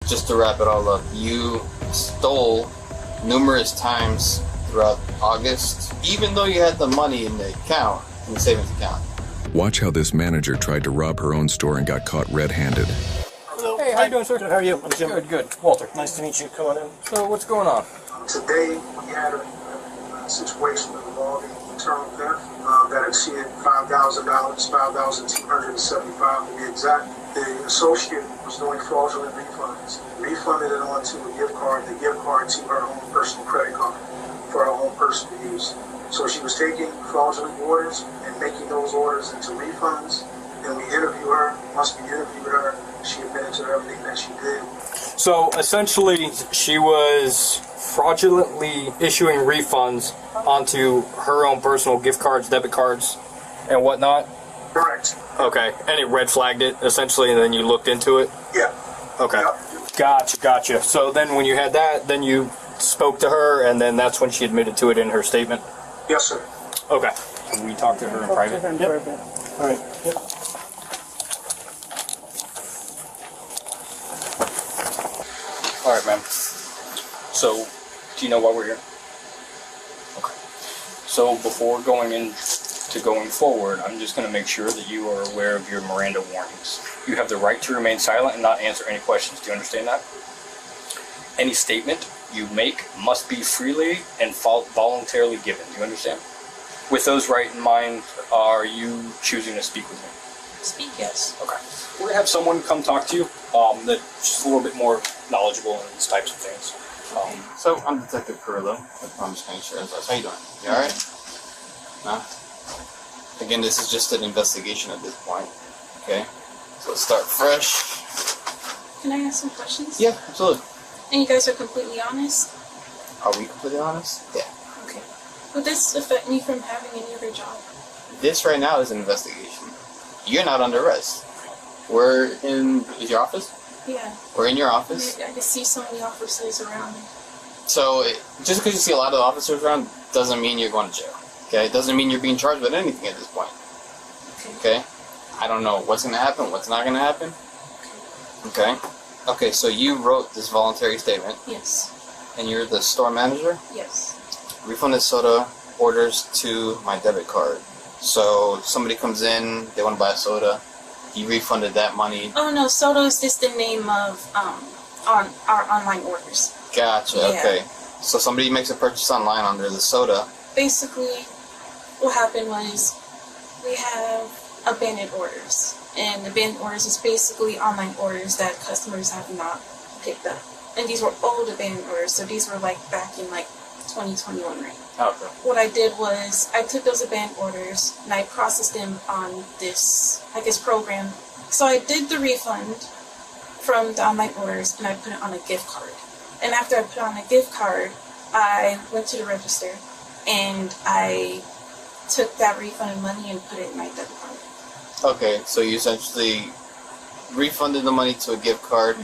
just to wrap it all up, you stole numerous times throughout August, even though you had the money in the account, in the savings account. Watch how this manager tried to rob her own store and got caught red-handed. Hello. Hey, how you doing, sir? How are you? I'm Jim. Good. Walter, nice to meet you. Come on in. So, what's going on? Today, we had a situation involving internal theft that exceeded $5,000, $5,275 to be exact. The associate was doing fraudulent refunds. Refunded it onto a gift card, the gift card to her own personal credit card for her own personal use. So she was taking fraudulent orders and making those orders into refunds. Then we interviewed her. Once we interviewed her, she admitted to everything that she did. So, essentially, she was fraudulently issuing refunds onto her own personal gift cards, debit cards, and whatnot? Correct. Okay, and it red flagged it, essentially, and then you looked into it? Yeah. Okay. Yep. Gotcha. So then when you had that, then you spoke to her, and then that's when she admitted to it in her statement? Yes, sir. Okay. Can we talk to her in private? Yep. All right. Yep. All right, ma'am. So, do you know why we're here? Okay. So, before going forward, I'm just going to make sure that you are aware of your Miranda warnings. You have the right to remain silent and not answer any questions. Do you understand that? Any statement you make must be freely and voluntarily given. Do you understand? With those right in mind, are you choosing to speak with me? Speak, yes. Okay. We're going to have someone come talk to you that's just a little bit more knowledgeable in these types of things. So, I'm Detective Carrillo with Palm Springs Sheriff's. How you doing? You alright? No? Again, this is just an investigation at this point. Okay? So let's start fresh. Can I ask some questions? Yeah, absolutely. And you guys are completely honest? Are we completely honest? Yeah. Okay. Would this affect me from having any other job? This right now is an investigation. You're not under arrest. Is your office? Yeah. We're in your office. I can see so many officers around. So, just because you see a lot of officers around doesn't mean you're going to jail. Okay? It doesn't mean you're being charged with anything at this point. Okay? I don't know what's going to happen, what's not going to happen. Okay? Okay, so you wrote this voluntary statement. Yes. And you're the store manager? Yes. Refunded soda orders to my debit card. So, somebody comes in, they want to buy a soda. You refunded that money. Oh no, soda is just the name of on our online orders. Gotcha, Yeah. okay. So somebody makes a purchase online under the soda. Basically, what happened was we have abandoned orders. And abandoned orders is basically online orders that customers have not picked up. And these were old abandoned orders, so these were like back in like 2021, right? Okay. What I did was I took those abandoned orders and I processed them on this, I guess, program. So I did the refund from the online orders and I put it on a gift card. And after I put it on a gift card, I went to the register and I took that refunded money and put it in my debit card. Okay, so you essentially refunded the money to a gift card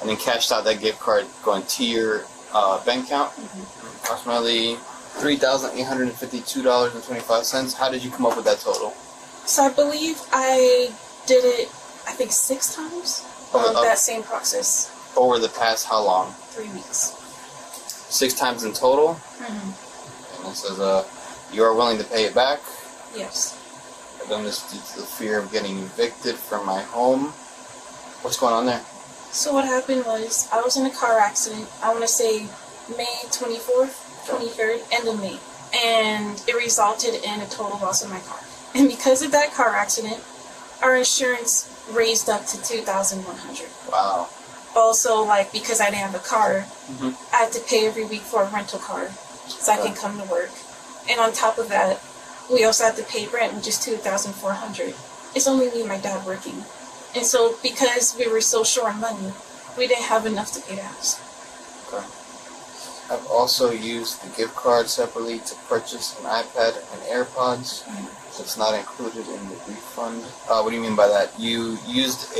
and then cashed out that gift card going to your bank account. Approximately $3,852.25. How did you come up with that total? So I believe I did it, I think 6 times that same process. Over the past how long? 3 weeks. 6 times in total? And it says, you are willing to pay it back? Yes. I've done this due to the fear of getting evicted from my home. What's going on there? So what happened was I was in a car accident, I want to say May 24th, 23rd, end of May. And it resulted in a total loss of my car. And because of that car accident, our insurance raised up to $2,100. Wow. Also, like, because I didn't have a car, I had to pay every week for a rental car so I can come to work. And on top of that, we also had to pay rent, which is $2,400. It's only me and my dad working. And so, because we were so short on money, we didn't have enough to pay the house. Okay. I've also used the gift card separately to purchase an iPad and AirPods. So it's not included in the refund. What do you mean by that? You used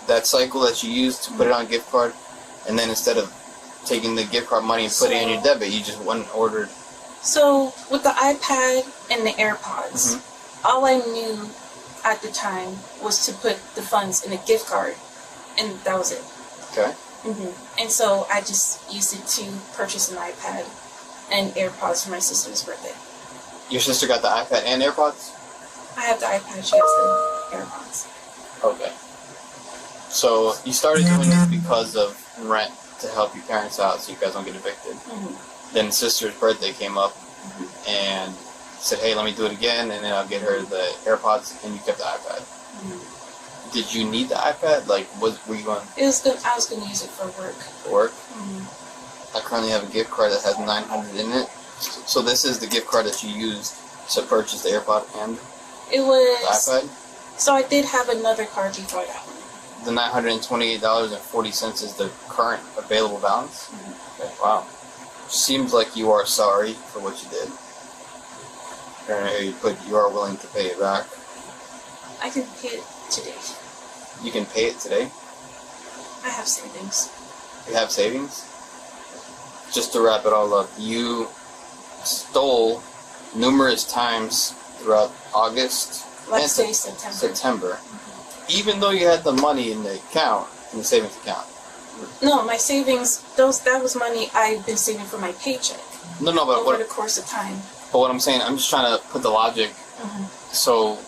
that cycle that you used to put it on a gift card, and then instead of taking the gift card money and putting it in your debit, you just went and ordered. So with the iPad and the AirPods, all I knew at the time was to put the funds in a gift card, and that was it. Okay. And so I just used it to purchase an iPad and AirPods for my sister's birthday. Your sister got the iPad and AirPods? I have the iPad, she has the AirPods. Okay. So you started doing this because of rent to help your parents out so you guys don't get evicted. Then sister's birthday came up and said, hey, let me do it again, and then I'll get her the AirPods, and you kept the iPad. Did you need the iPad? Like, were you going? It was good. I was going to use it for work. For work? I currently have a gift card that has $900 in it. So this is the gift card that you used to purchase the AirPod and it was the iPad? So I did have another card before that one. The $928.40 is the current available balance? Okay, wow. Seems like you are sorry for what you did. But you are willing to pay it back. I can pay it today. You can pay it today? I have savings. You have savings? Just to wrap it all up, you stole numerous times throughout August Let's say September. Even though you had the money in the account, in the savings account. No, my savings, that was money I've been saving for my paycheck. No, but over the course of time. But what I'm saying, I'm just trying to put the logic. So,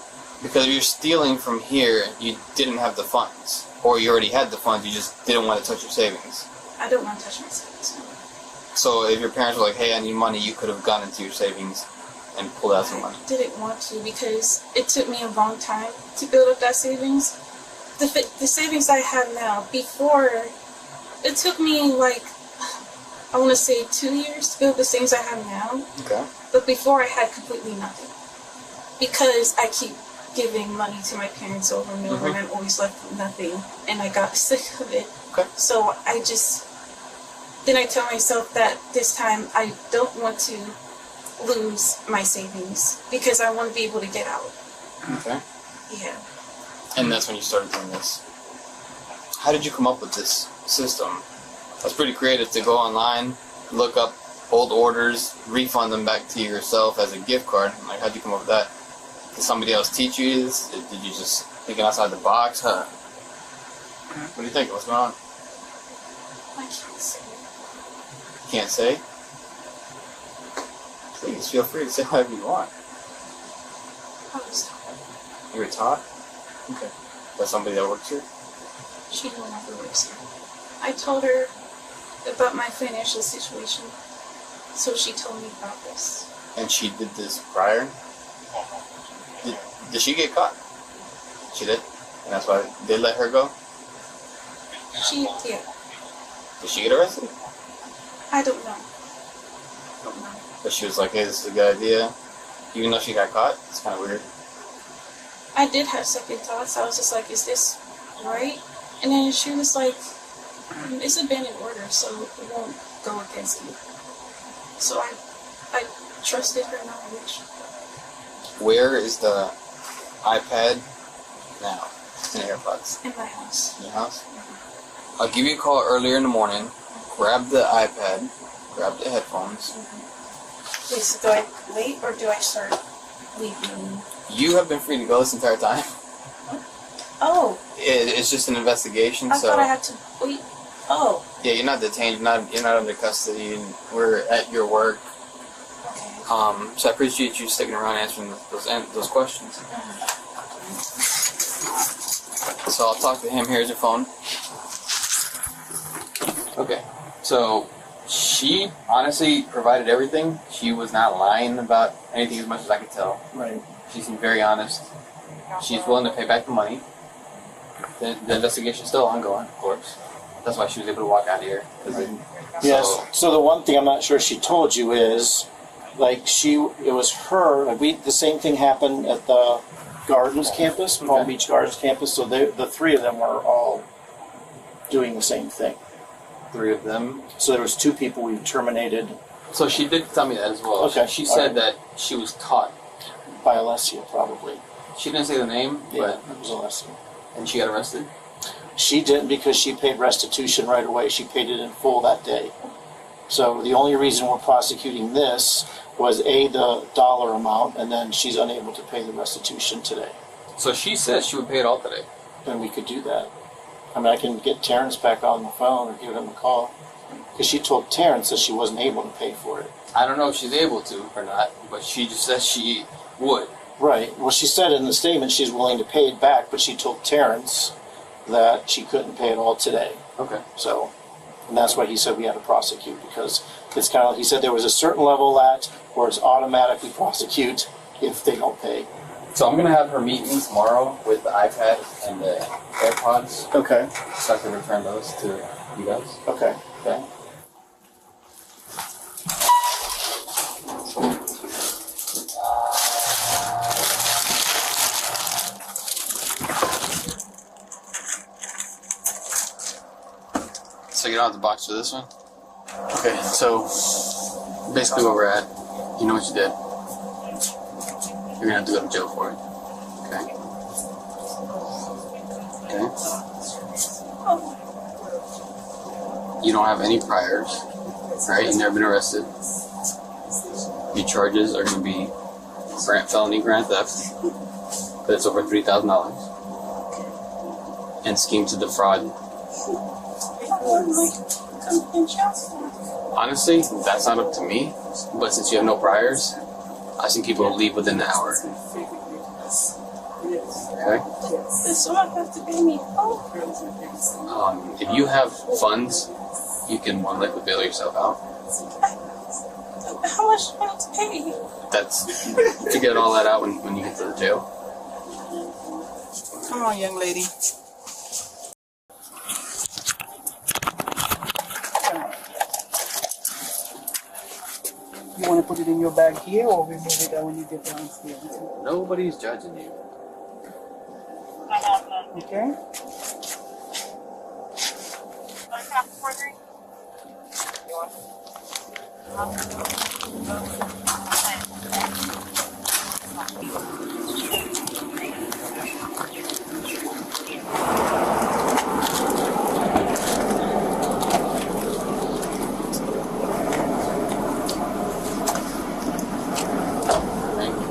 because if you're stealing from here, you didn't have the funds. Or you already had the funds, you just didn't want to touch your savings. I don't want to touch my savings. So if your parents were like, hey, I need money, you could have gone into your savings and pulled out some money. I didn't want to because it took me a long time to build up that savings. The savings I have now, before, it took me like, I want to say 2 years to build the savings I have now. Okay. But before I had completely nothing. Because I keep giving money to my parents over and over and I'm always left with nothing. And I got sick of it. Okay. So then I tell myself that this time I don't want to lose my savings because I want to be able to get out. Okay. Yeah. And that's when you started doing this. How did you come up with this system? That's pretty creative to go online, look up old orders, refund them back to yourself as a gift card. Like, how'd you come up with that? Did somebody else teach you this? Did you just think outside the box? Huh? What do you think? What's going on? I can't say. Can't say? Please feel free to say whatever you want. I was taught. You were taught? Okay. By somebody that works here? She no longer works here. I told her about my financial situation, so she told me about this. And she did this prior? Did she get caught? She did? And that's why they let her go? Yeah. Did she get arrested? I don't know. Don't know. But she was like, hey, this is a good idea. Even though she got caught? It's kind of weird. I did have second thoughts. I was just like, is this right? And then she was like, it's a banned order, so it won't go against you. So I trusted her knowledge. Where is the iPad now? In the AirPods. In my house. In your house? I'll give you a call earlier in the morning. Grab the iPad. Grab the headphones. Wait, so do I wait or do I start leaving? You have been free to go this entire time. Oh. It's just an investigation, I so... thought I had to wait. Oh. Yeah, you're not detained. You're not under custody. And we're at your work. Okay. So I appreciate you sticking around answering those questions. So I'll talk to him. Here's your phone. Okay. So she honestly provided everything. She was not lying about anything as much as I could tell. Right. She seemed very honest. She's willing to pay back the money. The investigation's still ongoing, of course. That's why she was able to walk out of here. Yes. So the one thing I'm not sure she told you is, like, it was her. Like the same thing happened at the Gardens campus, Palm Beach Gardens campus. So the three of them were all doing the same thing. Three of them. So there was 2 people we terminated. So she did tell me that as well. Okay. She said that she was taught by Alessia, probably. She didn't say the name, Yeah, but it was Alessia. and she got arrested. She didn't because she paid restitution right away. She paid it in full that day. So the only reason we're prosecuting this was the dollar amount, and then she's unable to pay the restitution today. So she said she would pay it all today. And we could do that. I mean, I can get Terrence back on the phone or give him a call. Because she told Terrence that she wasn't able to pay for it. I don't know if she's able to or not, but she just says she would. Right. Well, she said in the statement she's willing to pay it back, but she told Terrence that she couldn't pay it all today. Okay. So, and that's why he said we had to prosecute, because it's kind of, he said there was a certain level at where it's automatically prosecute if they don't pay. So I'm gonna have her meet me tomorrow with the iPad and the AirPods, Okay. so I can return those to you guys. Okay. Okay. So you don't have the box for this one? Okay, so basically where we're at, you know what you did. You're gonna have to go to jail for it. Okay? Okay? You don't have any priors, right? You've never been arrested. Your charges are gonna be felony grand theft. That's over $3,000. And scheme to defraud. Honestly, that's not up to me. But since you have no priors, I think people will leave within the hour. Okay? So I have to pay me. If you have funds, you can more likely bail yourself out. How much do I have to pay? That's to get all that out when you get to the jail. Come on, young lady. You want to put it in your bag here or remove it when you get downstairs? Nobody's judging you. Okay?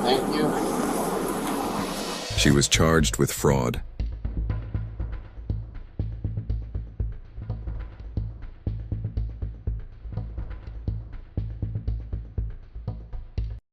Thank you. She was charged with fraud.